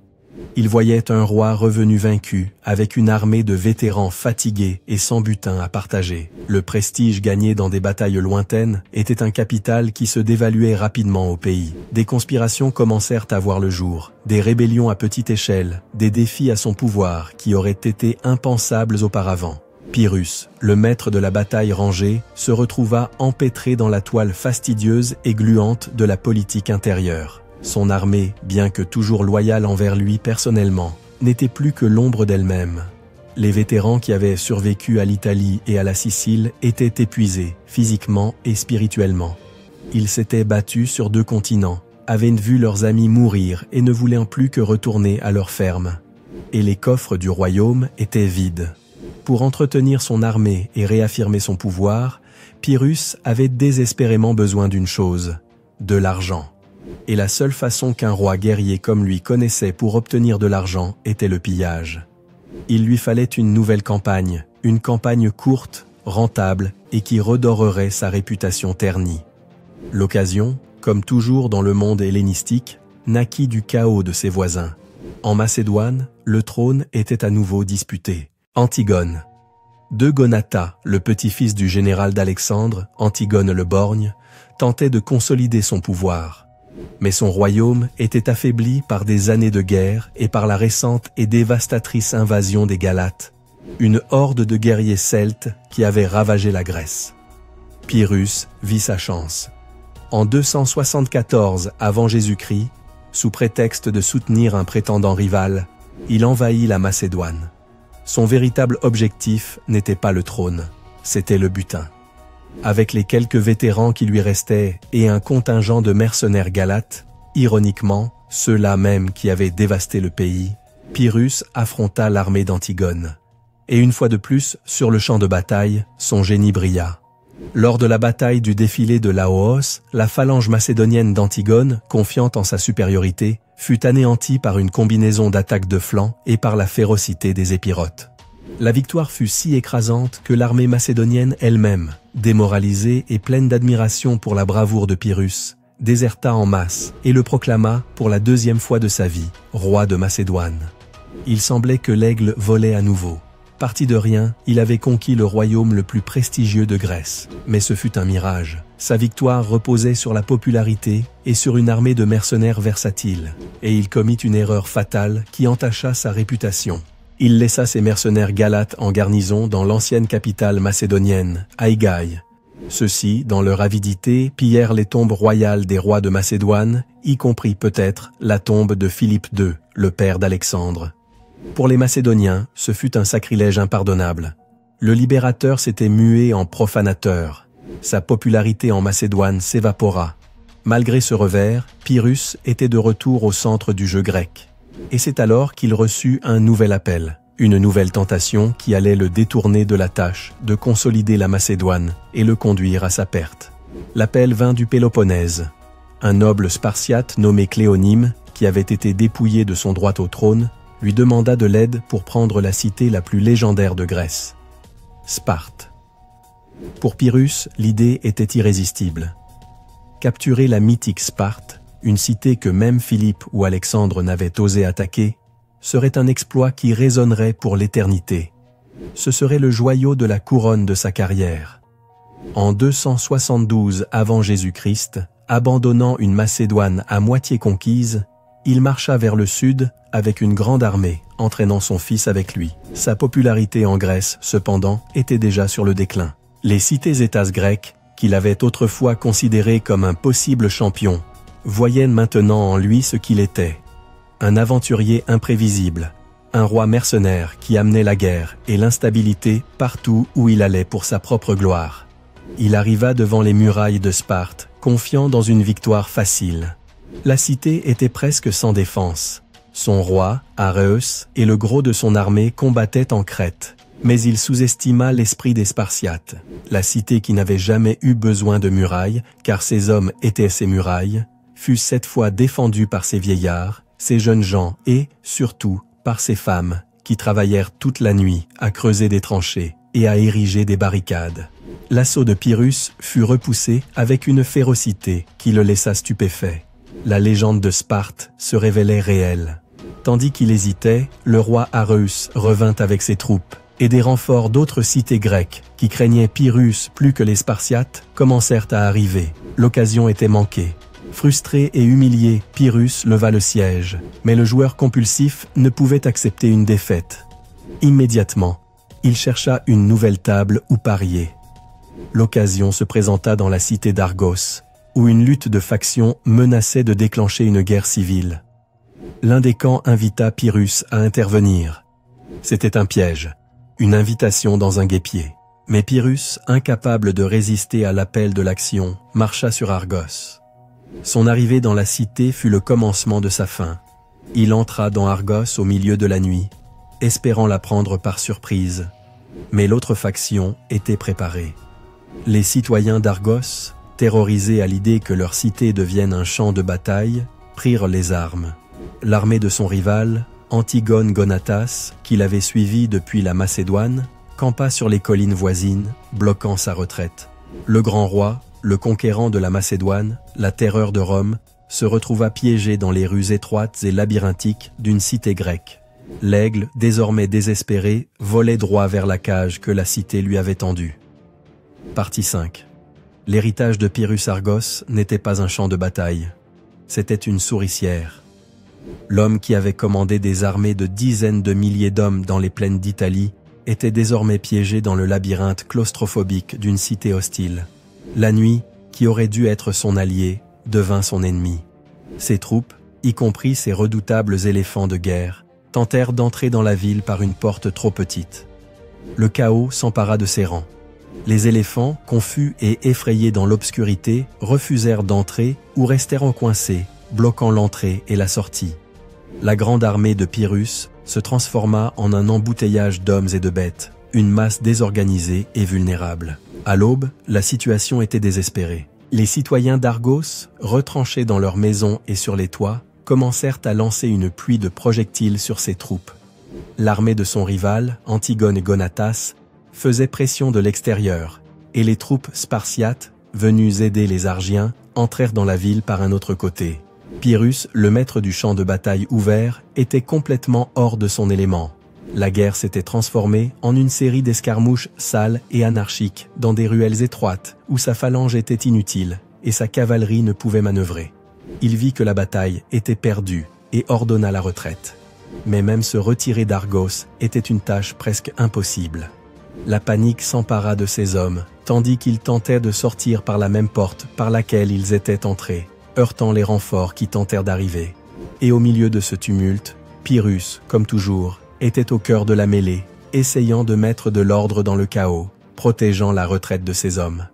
Ils voyaient un roi revenu vaincu, avec une armée de vétérans fatigués et sans butin à partager. Le prestige gagné dans des batailles lointaines était un capital qui se dévaluait rapidement au pays. Des conspirations commencèrent à voir le jour, des rébellions à petite échelle, des défis à son pouvoir qui auraient été impensables auparavant. Pyrrhus, le maître de la bataille rangée, se retrouva empêtré dans la toile fastidieuse et gluante de la politique intérieure. Son armée, bien que toujours loyale envers lui personnellement, n'était plus que l'ombre d'elle-même. Les vétérans qui avaient survécu à l'Italie et à la Sicile étaient épuisés, physiquement et spirituellement. Ils s'étaient battus sur 2 continents, avaient vu leurs amis mourir et ne voulaient plus que retourner à leur ferme. Et les coffres du royaume étaient vides. Pour entretenir son armée et réaffirmer son pouvoir, Pyrrhus avait désespérément besoin d'une chose, de l'argent. Et la seule façon qu'un roi guerrier comme lui connaissait pour obtenir de l'argent était le pillage. Il lui fallait une nouvelle campagne, une campagne courte, rentable et qui redorerait sa réputation ternie. L'occasion, comme toujours dans le monde hellénistique, naquit du chaos de ses voisins. En Macédoine, le trône était à nouveau disputé. Antigone. De Gonata, le petit-fils du général d'Alexandre, Antigone le Borgne, tentait de consolider son pouvoir. Mais son royaume était affaibli par des années de guerre et par la récente et dévastatrice invasion des Galates, une horde de guerriers celtes qui avait ravagé la Grèce. Pyrrhus vit sa chance. En 274 avant Jésus-Christ, sous prétexte de soutenir un prétendant rival, il envahit la Macédoine. Son véritable objectif n'était pas le trône, c'était le butin. Avec les quelques vétérans qui lui restaient et un contingent de mercenaires galates, ironiquement, ceux-là même qui avaient dévasté le pays, Pyrrhus affronta l'armée d'Antigone. Et une fois de plus, sur le champ de bataille, son génie brilla. Lors de la bataille du défilé de Laos, la phalange macédonienne d'Antigone, confiante en sa supériorité, fut anéantie par une combinaison d'attaques de flanc et par la férocité des Épirotes. La victoire fut si écrasante que l'armée macédonienne elle-même, démoralisée et pleine d'admiration pour la bravoure de Pyrrhus, déserta en masse et le proclama, pour la deuxième fois de sa vie, roi de Macédoine. Il semblait que l'aigle volait à nouveau. Parti de rien, il avait conquis le royaume le plus prestigieux de Grèce. Mais ce fut un mirage. Sa victoire reposait sur la popularité et sur une armée de mercenaires versatiles. Et il commit une erreur fatale qui entacha sa réputation. Il laissa ses mercenaires galates en garnison dans l'ancienne capitale macédonienne, Aïgaï. Ceux-ci, dans leur avidité, pillèrent les tombes royales des rois de Macédoine, y compris peut-être la tombe de Philippe II, le père d'Alexandre. Pour les Macédoniens, ce fut un sacrilège impardonnable. Le libérateur s'était mué en profanateur. Sa popularité en Macédoine s'évapora. Malgré ce revers, Pyrrhus était de retour au centre du jeu grec. Et c'est alors qu'il reçut un nouvel appel, une nouvelle tentation qui allait le détourner de la tâche de consolider la Macédoine et le conduire à sa perte. L'appel vint du Péloponnèse. Un noble spartiate nommé Cléonyme, qui avait été dépouillé de son droit au trône, lui demanda de l'aide pour prendre la cité la plus légendaire de Grèce, Sparte. Pour Pyrrhus, l'idée était irrésistible. Capturer la mythique Sparte, une cité que même Philippe ou Alexandre n'avaient osé attaquer, serait un exploit qui résonnerait pour l'éternité. Ce serait le joyau de la couronne de sa carrière. En 272 avant Jésus-Christ, abandonnant une Macédoine à moitié conquise, il marcha vers le sud avec une grande armée, entraînant son fils avec lui. Sa popularité en Grèce, cependant, était déjà sur le déclin. Les cités-états grecs, qu'il avait autrefois considérés comme un possible champion, voyaient maintenant en lui ce qu'il était. Un aventurier imprévisible, un roi mercenaire qui amenait la guerre et l'instabilité partout où il allait pour sa propre gloire. Il arriva devant les murailles de Sparte, confiant dans une victoire facile. La cité était presque sans défense. Son roi, Aréus, et le gros de son armée combattaient en Crète. Mais il sous-estima l'esprit des Spartiates. La cité qui n'avait jamais eu besoin de murailles, car ses hommes étaient ses murailles, fut cette fois défendue par ses vieillards, ses jeunes gens et, surtout, par ses femmes, qui travaillèrent toute la nuit à creuser des tranchées et à ériger des barricades. L'assaut de Pyrrhus fut repoussé avec une férocité qui le laissa stupéfait. La légende de Sparte se révélait réelle. Tandis qu'il hésitait, le roi Aréus revint avec ses troupes, et des renforts d'autres cités grecques, qui craignaient Pyrrhus plus que les Spartiates, commencèrent à arriver. L'occasion était manquée. Frustré et humilié, Pyrrhus leva le siège, mais le joueur compulsif ne pouvait accepter une défaite. Immédiatement, il chercha une nouvelle table où parier. L'occasion se présenta dans la cité d'Argos, où une lutte de factions menaçait de déclencher une guerre civile. L'un des camps invita Pyrrhus à intervenir. C'était un piège, une invitation dans un guêpier. Mais Pyrrhus, incapable de résister à l'appel de l'action, marcha sur Argos. Son arrivée dans la cité fut le commencement de sa fin. Il entra dans Argos au milieu de la nuit, espérant la prendre par surprise. Mais l'autre faction était préparée. Les citoyens d'Argos, terrorisés à l'idée que leur cité devienne un champ de bataille, prirent les armes. L'armée de son rival, Antigone Gonatas, qui l'avait suivi depuis la Macédoine, campa sur les collines voisines, bloquant sa retraite. Le grand roi, Le conquérant de la Macédoine, la terreur de Rome, se retrouva piégé dans les rues étroites et labyrinthiques d'une cité grecque. L'aigle, désormais désespéré, volait droit vers la cage que la cité lui avait tendue. Partie 5. L'héritage de Pyrrhus Argos n'était pas un champ de bataille. C'était une souricière. L'homme qui avait commandé des armées de dizaines de milliers d'hommes dans les plaines d'Italie était désormais piégé dans le labyrinthe claustrophobique d'une cité hostile. La nuit, qui aurait dû être son allié, devint son ennemi. Ses troupes, y compris ses redoutables éléphants de guerre, tentèrent d'entrer dans la ville par une porte trop petite. Le chaos s'empara de ses rangs. Les éléphants, confus et effrayés dans l'obscurité, refusèrent d'entrer ou restèrent coincés, bloquant l'entrée et la sortie. La grande armée de Pyrrhus se transforma en un embouteillage d'hommes et de bêtes, une masse désorganisée et vulnérable. À l'aube, la situation était désespérée. Les citoyens d'Argos, retranchés dans leurs maisons et sur les toits, commencèrent à lancer une pluie de projectiles sur ses troupes. L'armée de son rival, Antigone Gonatas, faisait pression de l'extérieur, et les troupes spartiates, venues aider les Argiens, entrèrent dans la ville par un autre côté. Pyrrhus, le maître du champ de bataille ouvert, était complètement hors de son élément. La guerre s'était transformée en une série d'escarmouches sales et anarchiques dans des ruelles étroites où sa phalange était inutile et sa cavalerie ne pouvait manœuvrer. Il vit que la bataille était perdue et ordonna la retraite. Mais même se retirer d'Argos était une tâche presque impossible. La panique s'empara de ces hommes, tandis qu'ils tentaient de sortir par la même porte par laquelle ils étaient entrés, heurtant les renforts qui tentèrent d'arriver. Et au milieu de ce tumulte, Pyrrhus, comme toujours, était au cœur de la mêlée, essayant de mettre de l'ordre dans le chaos, protégeant la retraite de ses hommes.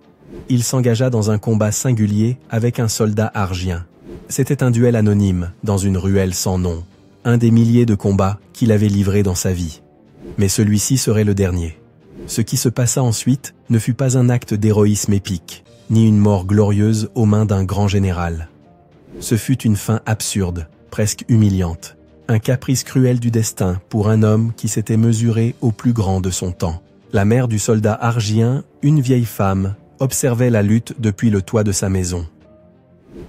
Il s'engagea dans un combat singulier avec un soldat argien. C'était un duel anonyme, dans une ruelle sans nom, un des milliers de combats qu'il avait livrés dans sa vie. Mais celui-ci serait le dernier. Ce qui se passa ensuite ne fut pas un acte d'héroïsme épique, ni une mort glorieuse aux mains d'un grand général. Ce fut une fin absurde, presque humiliante, un caprice cruel du destin pour un homme qui s'était mesuré au plus grand de son temps. La mère du soldat argien, une vieille femme, observait la lutte depuis le toit de sa maison.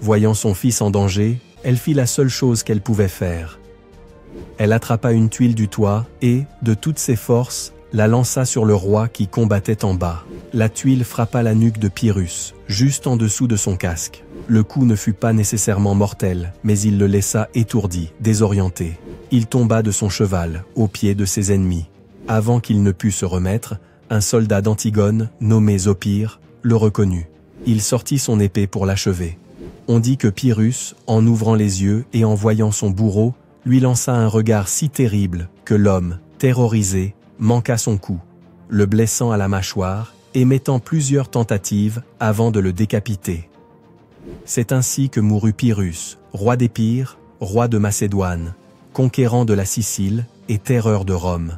Voyant son fils en danger, elle fit la seule chose qu'elle pouvait faire. Elle attrapa une tuile du toit et, de toutes ses forces, la lança sur le roi qui combattait en bas. La tuile frappa la nuque de Pyrrhus, juste en dessous de son casque. Le coup ne fut pas nécessairement mortel, mais il le laissa étourdi, désorienté. Il tomba de son cheval, aux pieds de ses ennemis. Avant qu'il ne pût se remettre, un soldat d'Antigone, nommé Zopyre, le reconnut. Il sortit son épée pour l'achever. On dit que Pyrrhus, en ouvrant les yeux et en voyant son bourreau, lui lança un regard si terrible que l'homme, terrorisé, manqua son coup, le blessant à la mâchoire et mettant plusieurs tentatives avant de le décapiter. C'est ainsi que mourut Pyrrhus, roi d'Épire, roi de Macédoine, conquérant de la Sicile et terreur de Rome.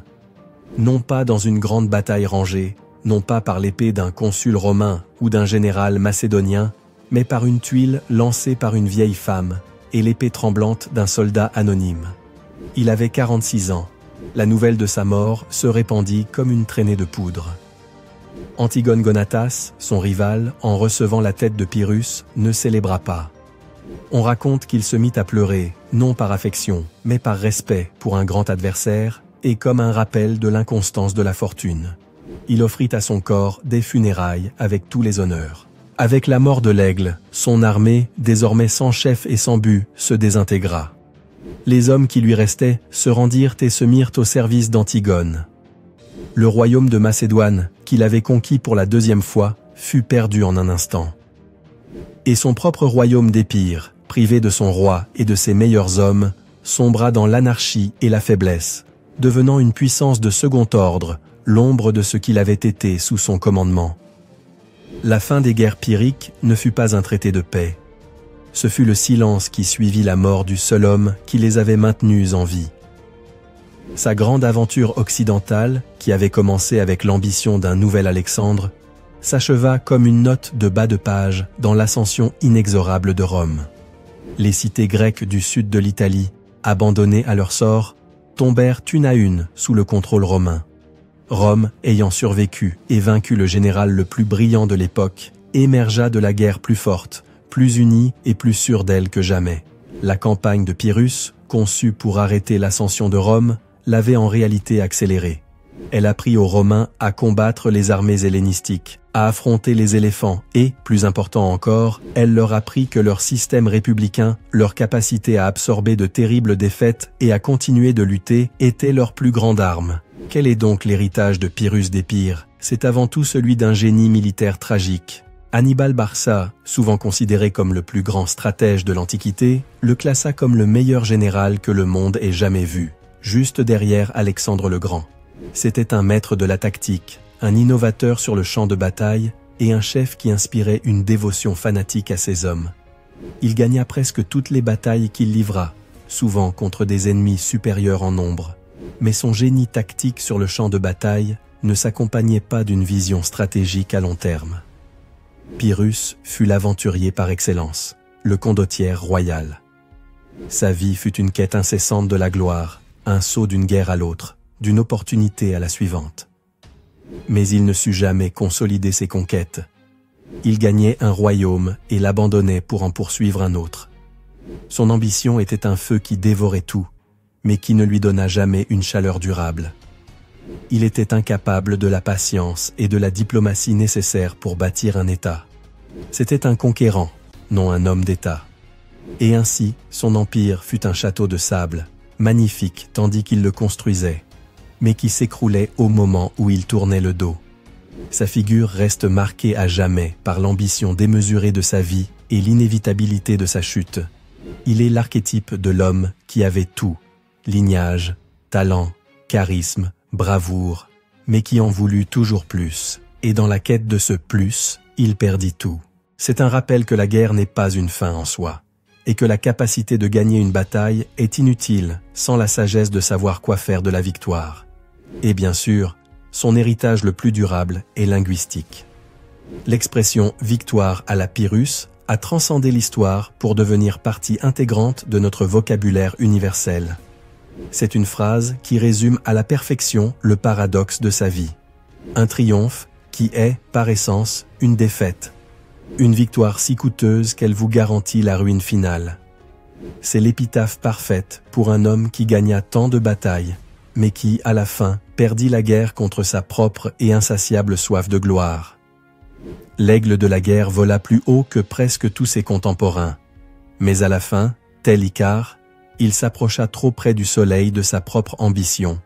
Non pas dans une grande bataille rangée, non pas par l'épée d'un consul romain ou d'un général macédonien, mais par une tuile lancée par une vieille femme et l'épée tremblante d'un soldat anonyme. Il avait 46 ans. La nouvelle de sa mort se répandit comme une traînée de poudre. Antigone Gonatas, son rival, en recevant la tête de Pyrrhus, ne célébra pas. On raconte qu'il se mit à pleurer, non par affection, mais par respect pour un grand adversaire, et comme un rappel de l'inconstance de la fortune. Il offrit à son corps des funérailles avec tous les honneurs. Avec la mort de l'aigle, son armée, désormais sans chef et sans but, se désintégra. Les hommes qui lui restaient se rendirent et se mirent au service d'Antigone. Le royaume de Macédoine, qu'il avait conquis pour la deuxième fois, fut perdu en un instant. Et son propre royaume d'Épire, privé de son roi et de ses meilleurs hommes, sombra dans l'anarchie et la faiblesse, devenant une puissance de second ordre, l'ombre de ce qu'il avait été sous son commandement. La fin des guerres pyrrhiques ne fut pas un traité de paix. Ce fut le silence qui suivit la mort du seul homme qui les avait maintenus en vie. Sa grande aventure occidentale, qui avait commencé avec l'ambition d'un nouvel Alexandre, s'acheva comme une note de bas de page dans l'ascension inexorable de Rome. Les cités grecques du sud de l'Italie, abandonnées à leur sort, tombèrent une à une sous le contrôle romain. Rome, ayant survécu et vaincu le général le plus brillant de l'époque, émergea de la guerre plus forte, plus unie et plus sûre d'elle que jamais. La campagne de Pyrrhus, conçue pour arrêter l'ascension de Rome, l'avait en réalité accélérée. Elle apprit aux Romains à combattre les armées hellénistiques, à affronter les éléphants et, plus important encore, elle leur apprit que leur système républicain, leur capacité à absorber de terribles défaites et à continuer de lutter était leur plus grande arme. Quel est donc l'héritage de Pyrrhus d'Épire? C'est avant tout celui d'un génie militaire tragique. Hannibal Barca, souvent considéré comme le plus grand stratège de l'Antiquité, le classa comme le meilleur général que le monde ait jamais vu, juste derrière Alexandre le Grand. C'était un maître de la tactique, un innovateur sur le champ de bataille et un chef qui inspirait une dévotion fanatique à ses hommes. Il gagna presque toutes les batailles qu'il livra, souvent contre des ennemis supérieurs en nombre. Mais son génie tactique sur le champ de bataille ne s'accompagnait pas d'une vision stratégique à long terme. Pyrrhus fut l'aventurier par excellence, le condottiere royal. Sa vie fut une quête incessante de la gloire, un saut d'une guerre à l'autre, d'une opportunité à la suivante. Mais il ne sut jamais consolider ses conquêtes. Il gagnait un royaume et l'abandonnait pour en poursuivre un autre. Son ambition était un feu qui dévorait tout, mais qui ne lui donna jamais une chaleur durable. Il était incapable de la patience et de la diplomatie nécessaires pour bâtir un État. C'était un conquérant, non un homme d'État. Et ainsi, son empire fut un château de sable, magnifique tandis qu'il le construisait, mais qui s'écroulait au moment où il tournait le dos. Sa figure reste marquée à jamais par l'ambition démesurée de sa vie et l'inévitabilité de sa chute. Il est l'archétype de l'homme qui avait tout, lignage, talent, charisme, bravoure, mais qui en voulut toujours plus, et dans la quête de ce plus, il perdit tout. C'est un rappel que la guerre n'est pas une fin en soi, et que la capacité de gagner une bataille est inutile sans la sagesse de savoir quoi faire de la victoire. Et bien sûr, son héritage le plus durable est linguistique. L'expression « victoire à la Pyrrhus » a transcendé l'histoire pour devenir partie intégrante de notre vocabulaire universel. C'est une phrase qui résume à la perfection le paradoxe de sa vie. Un triomphe qui est, par essence, une défaite. Une victoire si coûteuse qu'elle vous garantit la ruine finale. C'est l'épitaphe parfaite pour un homme qui gagna tant de batailles, mais qui, à la fin, perdit la guerre contre sa propre et insatiable soif de gloire. L'aigle de la guerre vola plus haut que presque tous ses contemporains. Mais à la fin, tel Icare, il s'approcha trop près du soleil de sa propre ambition,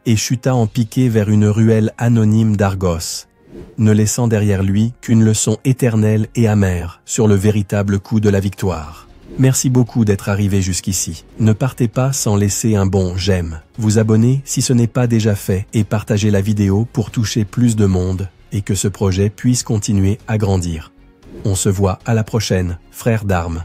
et chuta en piqué vers une ruelle anonyme d'Argos, ne laissant derrière lui qu'une leçon éternelle et amère sur le véritable coup de la victoire. Merci beaucoup d'être arrivé jusqu'ici. Ne partez pas sans laisser un bon j'aime, vous abonner si ce n'est pas déjà fait et partager la vidéo pour toucher plus de monde et que ce projet puisse continuer à grandir. On se voit à la prochaine, frères d'armes.